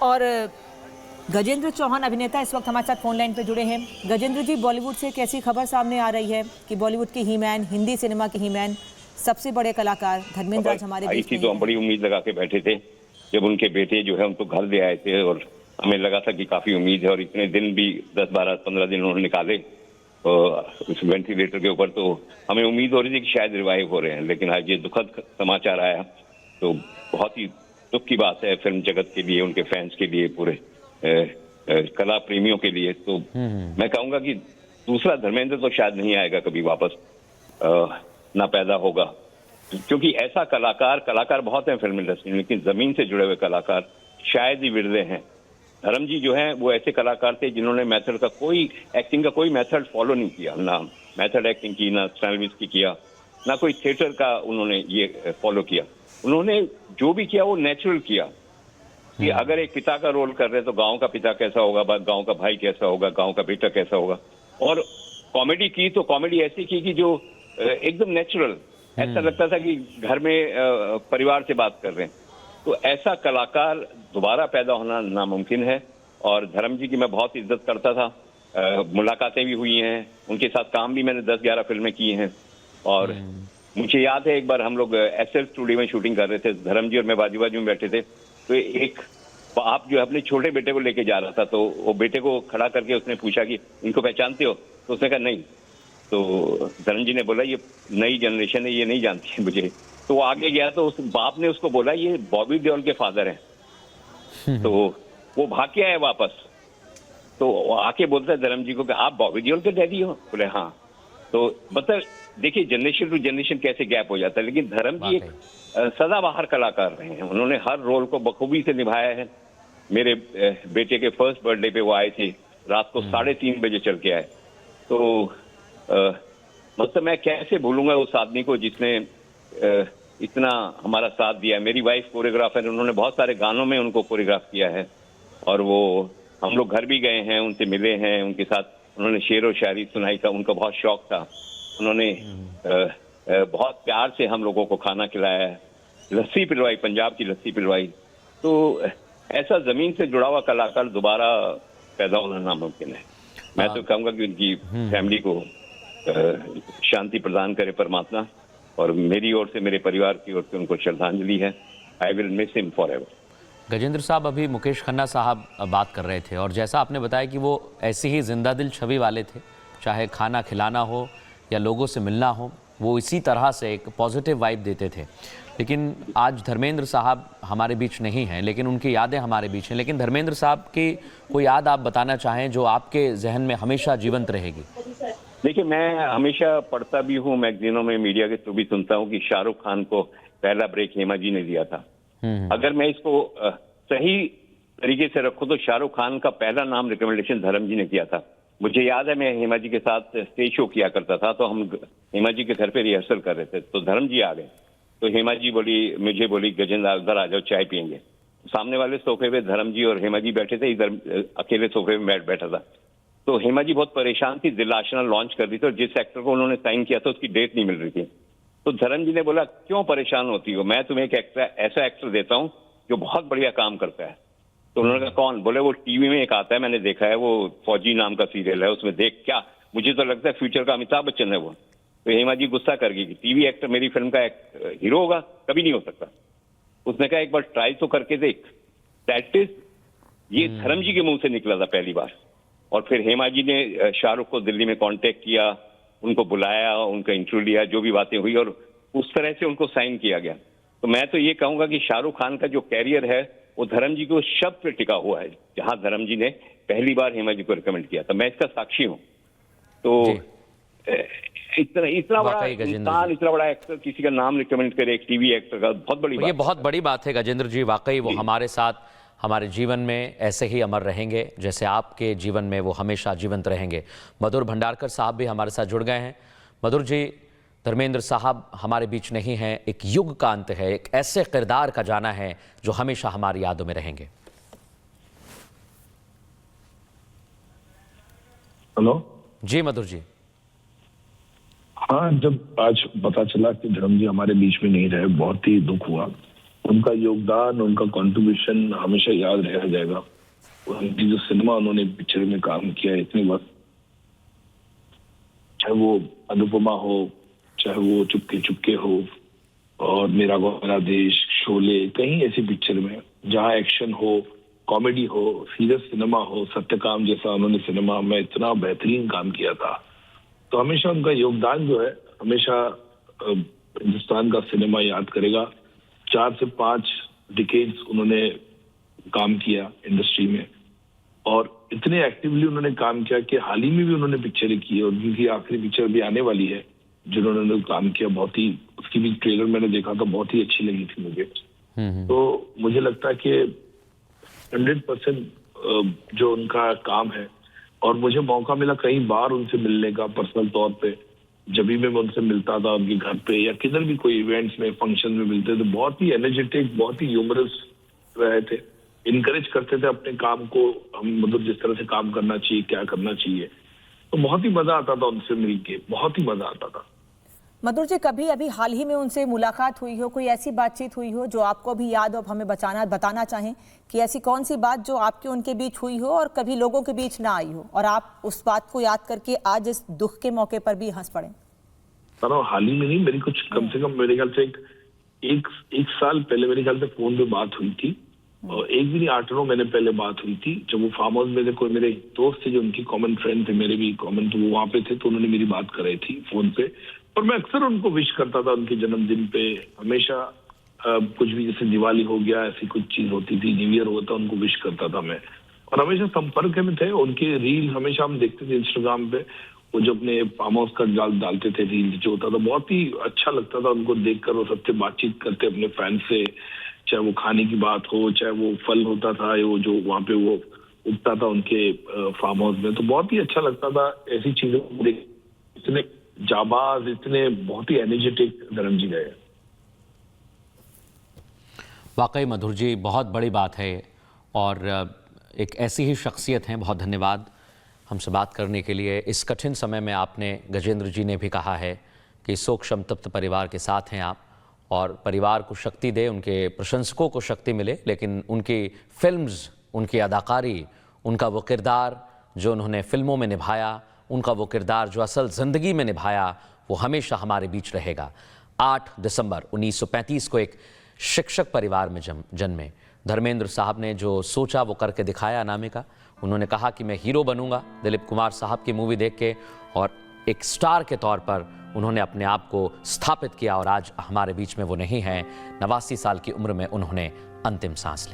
और गजेंद्र चौहान अभिनेता इस वक्त हमारे साथ फोन लाइन पे जुड़े हैं। गजेंद्र जी, बॉलीवुड से एक ऐसी खबर सामने आ रही है कि बॉलीवुड के ही मैन, हिंदी सिनेमा के ही मैन, सबसे बड़े कलाकार धर्मेंद्र आज हमारे बीच में तो हम बड़ी उम्मीद लगा के बैठे थे जब उनके बेटे जो है उनको घर ले आए थे, और हमें लगा था कि काफी उम्मीद है, और इतने दिन भी 10-12-15 दिन उन्होंने निकाले उस वेंटिलेटर के ऊपर, तो हमें उम्मीद हो रही थी कि शायद रिवाइव हो रहे हैं। लेकिन आज ये दुखद समाचार आया तो बहुत ही दुख की बात है फिल्म जगत के लिए, उनके फैंस के लिए, पूरे कला प्रेमियों के लिए। तो मैं कहूंगा कि दूसरा धर्मेंद्र तो शायद नहीं आएगा कभी वापस, ना पैदा होगा, क्योंकि ऐसा कलाकार बहुत हैं फिल्म इंडस्ट्री में, लेकिन जमीन से जुड़े हुए कलाकार शायद ही विरले हैं। धर्म जी जो हैं वो ऐसे कलाकार थे जिन्होंने एक्टिंग का कोई मेथड फॉलो नहीं किया, ना मेथड एक्टिंग की, ना स्टाइलिश की किया, ना कोई थिएटर का उन्होंने ये फॉलो किया। उन्होंने जो भी किया वो नेचुरल किया कि अगर एक पिता का रोल कर रहे हैं तो गांव का पिता कैसा होगा, गांव का भाई कैसा होगा, गांव का बेटा कैसा होगा। और कॉमेडी की तो कॉमेडी ऐसी की कि जो एकदम नेचुरल, ऐसा लगता था कि घर में परिवार से बात कर रहे हैं। तो ऐसा कलाकार दोबारा पैदा होना नामुमकिन है, और धर्म जी की मैं बहुत इज्जत करता था, मुलाकातें भी हुई हैं, उनके साथ काम भी मैंने 10-11 फिल्में की हैं। और मुझे याद है एक बार हम लोग एसएल स्टूडियो में शूटिंग कर रहे थे, धर्म जी और मैं बाजू बाजू में बैठे थे, तो एक बाप जो अपने छोटे बेटे को लेके जा रहा था, तो वो बेटे को खड़ा करके उसने पूछा कि इनको पहचानते हो, तो उसने कहा नहीं। तो धर्म जी ने बोला ये नई जनरेशन है, ये नहीं जानती है मुझे। तो वो आगे गया तो उस बाप ने उसको बोला ये बॉबी देओल के फादर हैं। तो वो भाग के आए वापस, तो आके बोलता है धर्म जी को कि आप बॉबी देओल के डैडी हो? बोले हाँ। तो मतलब देखिए जनरेशन टू जनरेशन कैसे गैप हो जाता है। लेकिन धर्म जी एक सदाबहार कलाकार रहे हैं, उन्होंने हर रोल को बखूबी से निभाया है। मेरे बेटे के फर्स्ट बर्थडे पे वो आए थे, रात को 3:30 बजे चल के आए। तो मतलब मैं कैसे भूलूंगा उस आदमी को जिसने इतना हमारा साथ दिया। मेरी वाइफ कोरियोग्राफर, उन्होंने बहुत सारे गानों में उनको कोरियोग्राफ किया है, और वो हम लोग घर भी गए हैं, उनसे मिले हैं, उनके साथ उन्होंने शेर और शायरी सुनाई का उनका बहुत शौक था। उन्होंने बहुत प्यार से हम लोगों को खाना खिलाया है, लस्सी पिलवाई, पंजाब की लस्सी पिलवाई। तो ऐसा जमीन से जुड़ा हुआ कलाकार दोबारा पैदा होना नामुमकिन है। मैं तो कहूंगा कि उनकी फैमिली को शांति प्रदान करे परमात्मा, और मेरी ओर से, मेरे परिवार की ओर से उनको श्रद्धांजलि है। I will miss him forever. Gajendra साहब, अभी मुकेश खन्ना साहब बात कर रहे थे, और जैसा आपने बताया कि वो ऐसी ही जिंदा दिल छवि वाले थे, चाहे खाना खिलाना हो या लोगों से मिलना हो, वो इसी तरह से एक पॉजिटिव वाइब देते थे। लेकिन आज धर्मेंद्र साहब हमारे बीच नहीं हैं, लेकिन उनकी यादें हमारे बीच हैं। लेकिन धर्मेंद्र साहब की कोई याद आप बताना चाहें जो आपके जहन में हमेशा जीवंत रहेगी? देखिए, मैं हमेशा पढ़ता भी हूँ मैगजीनों में, मीडिया के थ्रू भी सुनता हूँ कि शाहरुख खान को पहला ब्रेक हेमा जी ने दिया था। अगर मैं इसको सही तरीके से रखूं तो शाहरुख खान का पहला नाम रिकमेंडेशन धर्म जी ने किया था। मुझे याद है मैं हेमा जी के साथ स्टेज शो किया करता था, तो हम हेमा जी के घर पे रिहर्सल कर रहे थे, तो धर्म जी आ गए। तो हेमा जी मुझे बोली गजेंद्र इधर आ जाओ, चाय पियेंगे। सामने वाले सोफे पे धर्म जी और हेमा जी बैठे थे, इधर अकेले सोफे में बैठा था। तो हेमा जी बहुत परेशान थी, दिल आशना लॉन्च कर दी थी, और जिस एक्टर को उन्होंने साइन किया था उसकी डेट नहीं मिल रही थी। तो धर्म जी ने बोला क्यों परेशान होती हो, मैं तुम्हें एक ऐसा एक्टर देता हूँ जो बहुत बढ़िया काम करता है। तो उन्होंने कहा कौन? बोले वो टीवी में एक आता है, मैंने देखा है, वो फौजी नाम का सीरियल है, उसमें देख, क्या मुझे तो लगता है फ्यूचर का अमिताभ बच्चन है वो। तो हेमा जी गुस्सा कर गई कि टीवी एक्टर मेरी फिल्म का हीरो होगा, कभी नहीं हो सकता। उसने कहा एक बार ट्राई तो करके देख। दैट इज, ये धर्म जी के मुंह से निकला था पहली बार। और फिर हेमा जी ने शाहरुख को दिल्ली में कांटेक्ट किया, उनको बुलाया, उनका इंटरव्यू लिया, जो भी बातें हुई, और उस तरह से उनको साइन किया गया। तो मैं तो ये कहूंगा कि शाहरुख खान का जो कैरियर है वो धर्म जी के उस शब्द पे टिका हुआ है जहां धर्म जी ने पहली बार हेमा जी को रिकमेंड किया था। मैं इसका साक्षी हूं। तो इतना बड़ा इंसान, इतना बड़ा एक्टर किसी का नाम रिकमेंड करे एक टीवी एक्टर का, बहुत बड़ी बात। ये बहुत बड़ी बात है गजेंद्र जी, वाकई वो हमारे साथ, हमारे जीवन में ऐसे ही अमर रहेंगे जैसे आपके जीवन में वो हमेशा जीवंत रहेंगे। मधुर भंडारकर साहब भी हमारे साथ जुड़ गए हैं। मधुर जी, धर्मेंद्र साहब हमारे बीच नहीं हैं, एक युग का अंत है, एक ऐसे किरदार का जाना है जो हमेशा हमारी यादों में रहेंगे। हेलो जी मधुर जी। हाँ, जब आज पता चला कि धर्म जी हमारे बीच में नहीं रहे, बहुत ही दुख हुआ। उनका योगदान, उनका कंट्रीब्यूशन हमेशा याद रह जाएगा। उनकी जो सिनेमा उन्होंने पिक्चर में काम किया इतने वक्त, चाहे वो अनुपमा हो, चाहे वो चुपके चुपके हो, और मेरा गाँव मेरा देश, शोले, कहीं ऐसी पिक्चर में जहाँ एक्शन हो, कॉमेडी हो, सीरियस सिनेमा हो, सत्यकाम जैसा उन्होंने सिनेमा में इतना बेहतरीन काम किया था। तो हमेशा उनका योगदान जो है हमेशा हिंदुस्तान का सिनेमा याद करेगा। 4 से 5 डिकेड्स उन्होंने काम किया इंडस्ट्री में, और इतने एक्टिवली उन्होंने काम किया कि हाल ही में भी उन्होंने पिक्चरें की, और उनकी आखिरी पिक्चर भी आने वाली है जिन्होंने काम किया। बहुत ही, उसकी भी ट्रेलर मैंने देखा था, बहुत ही अच्छी लगी थी मुझे। तो मुझे लगता है कि 100% जो उनका काम है, और मुझे मौका मिला कई बार उनसे मिलने का पर्सनल तौर पे। जब भी मैं उनसे मिलता था उनके घर पे या किधर भी कोई इवेंट्स में, फंक्शन में मिलते थे, बहुत ही एनर्जेटिक, बहुत ही ह्यूमरस रहे थे, इनकरेज करते थे अपने काम को, हम मतलब जिस तरह से काम करना चाहिए, क्या करना चाहिए। तो बहुत ही मजा आता था उनसे मिलके, बहुत ही मजा आता था। मधुर जी, कभी अभी हाल ही में उनसे मुलाकात हुई हो, कोई ऐसी बातचीत हुई हो जो आपको अभी याद हो, आप हमें बताना चाहें कि ऐसी कौन सी बात जो आपके उनके बीच हुई हो और कभी लोगों के बीच ना आई हो, और आप उस बात को याद करके आज इस दुख के मौके पर भी हंस पड़े? हाल ही में नहीं, मेरी कुछ कम से कम मेरे ख्याल से एक साल पहले मेरे ख्याल से फोन पे बात हुई थी, और एक भी नहीं 8-9 महीने पहले बात हुई थी, जब वो फार्म हाउस में थे। कोई मेरे दोस्त थे जो उनकी कॉमन फ्रेंड थे, मेरे भी कॉमन, तो वो वहां पे थे, तो उन्होंने मेरी बात कराई थी फोन पे। और मैं अक्सर उनको विश करता था उनके जन्मदिन पे, हमेशा कुछ भी, जैसे दिवाली हो गया, ऐसी कुछ चीज होती थी, न्यू ईयर होता, उनको विश करता था मैं, और हमेशा संपर्क में थे। उनके रील हमेशा हम देखते थे इंस्टाग्राम पे, वो जो अपने फार्म हाउस का डालते थे रील जो होता था, बहुत ही अच्छा लगता था उनको देखकर। वो सबसे बातचीत करते अपने फैन से, चाहे वो खाने की बात हो, चाहे वो फल होता था वो जो वहाँ पे वो उगता था उनके फार्म हाउस में, तो बहुत ही अच्छा लगता था ऐसी चीजों को देख। इतने जाबाज, इतने बहुत ही एनर्जेटिक धर्म जी गए। वाकई मधुर जी, बहुत बड़ी बात है, और एक ऐसी ही शख्सियत हैं। बहुत धन्यवाद हमसे बात करने के लिए। इस कठिन समय में आपने, गजेंद्र जी ने भी कहा है कि शोक संतप्त परिवार के साथ हैं आप, और परिवार को शक्ति दे, उनके प्रशंसकों को शक्ति मिले, लेकिन उनकी फिल्म्स, उनकी अदाकारी, उनका वो किरदार जो उन्होंने फिल्मों में निभाया, उनका वो किरदार जो असल ज़िंदगी में निभाया, वो हमेशा हमारे बीच रहेगा। 8 दिसंबर 1935 को एक शिक्षक परिवार में जन्मे धर्मेंद्र साहब ने जो सोचा वो करके दिखाया अनामिका। उन्होंने कहा कि मैं हीरो बनूंगा दिलीप कुमार साहब की मूवी देख के, और एक स्टार के तौर पर उन्होंने अपने आप को स्थापित किया, और आज हमारे बीच में वो नहीं है। 89 साल की उम्र में उन्होंने अंतिम सांस ली।